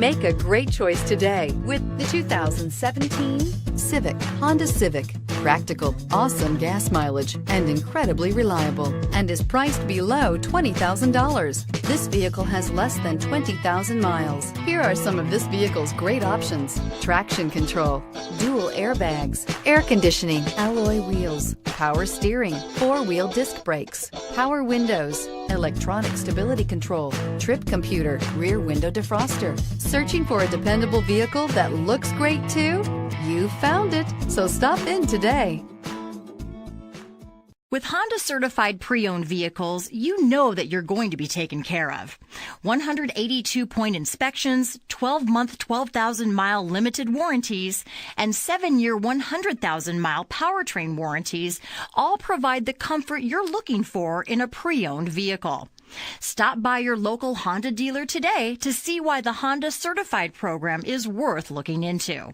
Make a great choice today with the 2017 Civic, Honda Civic. Practical, awesome gas mileage, and incredibly reliable, and is priced below $20,000. This vehicle has less than 20,000 miles. Here are some of this vehicle's great options: traction control, dual airbags, air conditioning, alloy wheels, power steering, four-wheel disc brakes, power windows, electronic stability control, trip computer, rear window defroster. Searching for a dependable vehicle that looks great too? You found it, so stop in today. With Honda certified pre-owned vehicles, you know that you're going to be taken care of. 182-point inspections, 12-month, 12,000-mile limited warranties, and 7-year, 100,000-mile powertrain warranties all provide the comfort you're looking for in a pre-owned vehicle. Stop by your local Honda dealer today to see why the Honda Certified program is worth looking into.